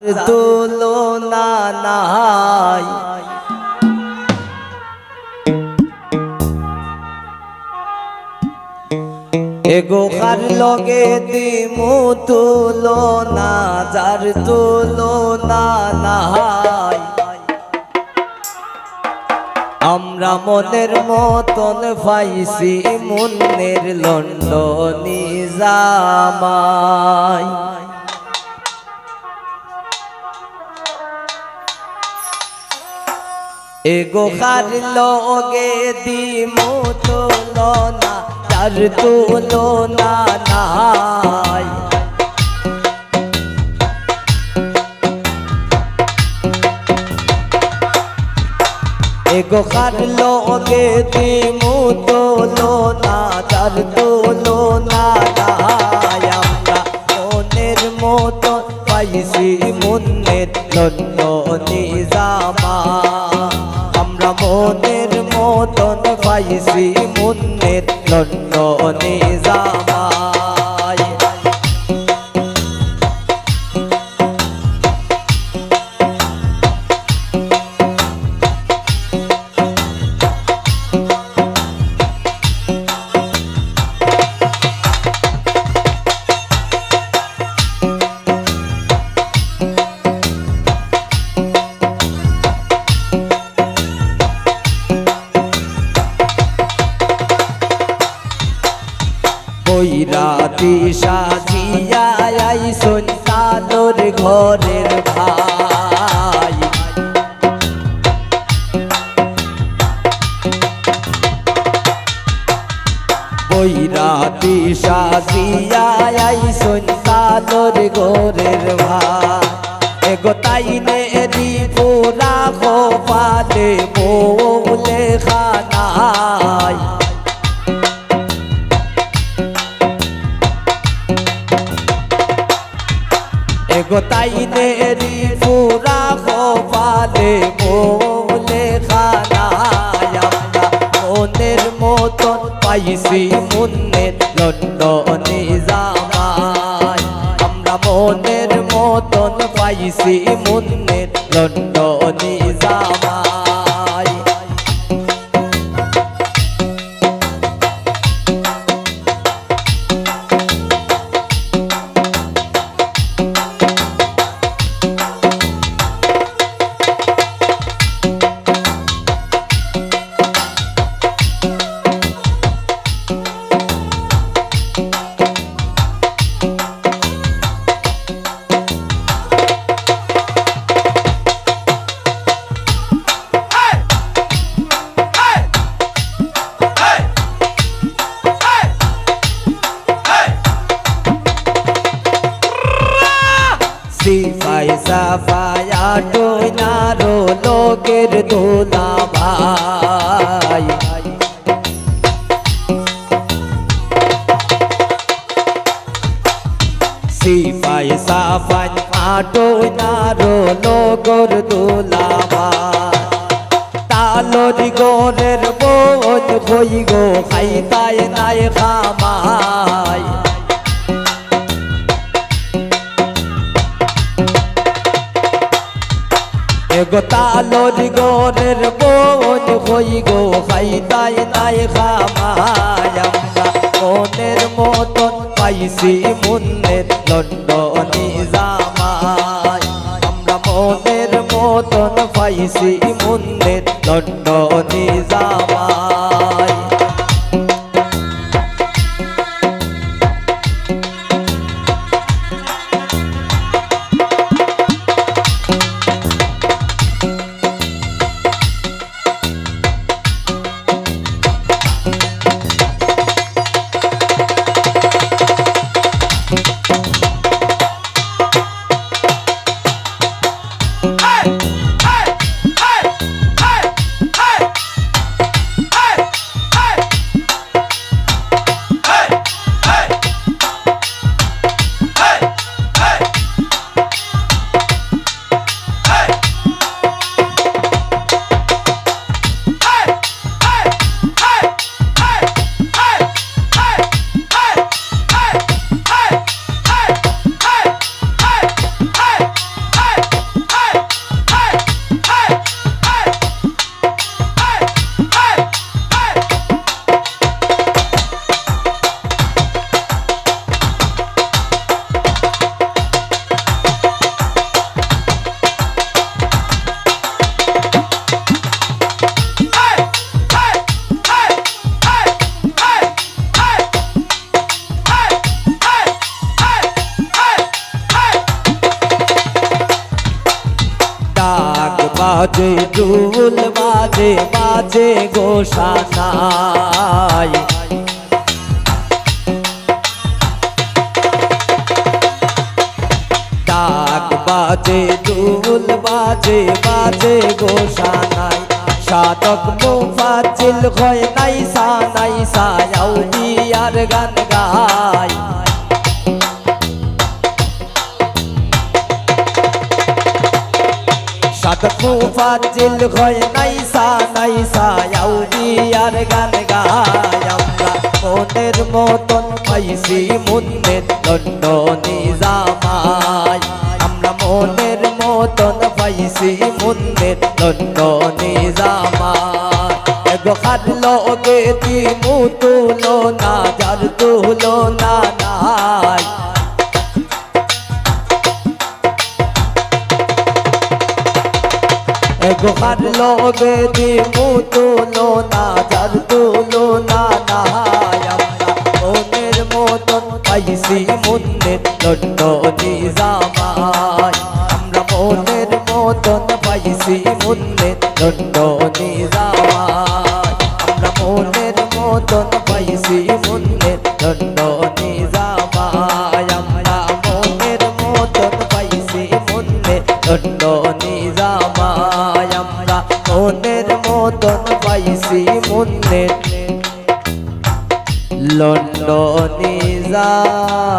তুলনা নাই এগো কার লগে দিমু তুলনা যার তুলনা নাই আমরা মনের মতন পাইছি মনের লন্ডনী জামাই এগো কার লগে দিমু তুলনা যার তুলনা নাই এগো কার লগে দিমু তুলনা যার তুলনা নাই আমরা মনের মতো পাইছি মনের লন্ডনী জামাই আমরা মনের মতন পাইছি মনের লন্ডনী জামাই রাতি সাজিয়া আইসন তানোর ঘরের ভাই রাতি সাজিয়া আইসন তানোর ঘরের ভাই এগো তাইনে রি পুরা গোপালে বলে খানাই এগো তাইনে রি পুরা গোপালে বলে খানাই আমরা মনের মতন পাইছি মনের লন্ডনী জামাই আমরা মনের মতন পাইছি মনের লন্ডনী জামাই সিফাই সাফায়া টইনারো লোকের দোলা ভাই সিফাই সাফাই টইনারো লোকের দোলা ভাই তালরি গোরের বোঝ হই গো খাইতায় নাই খামাই এগো তালরি গোরের বোঝ হই গো খাইতায় নাই খামাই আমরা মনের মতন পাইছি মনের লন্ডনী জামাই আমরা মনের মতন পাইছি মনের লন্ডনী জামাই বাজে ঢোল বাজে বাজে গো সানাই ডাক বাজে ঢোল বাজে বাজে গো সানাই সাধক মুফাজ্জিল হয় নাইসা নাইসা আউলিয়ার গান গায় সাধক মুফাজ্জিল হয় নাইসা নাইসা আউলিয়ার গান গায় আমরা মনের মতন পাইছি মুন্নের দণ্ড নিজামায় আমরা মনের মতন পাইছি মুন্নের দণ্ড নিজামায় এগো খাটলো গে দিমু তুলো না যার তুলো না নাই এগো খাটলো গে দিমু তুলো না যার তুলো না নাই আমরা মনের মতন পাইছি মুন্নের দণ্ড নিজামায় আমরা মনের মতন পাইছি মুন্নের দণ্ড নিজামায় আমরা মনের মতন পাইছি মুন্নের দণ্ড নিজামায় আমরা মনের মতন পাইছি মুন্নের দণ্ড নিজামায় আমরা মনের মতন পাইছি মুন্নের দণ্ড নিজামায়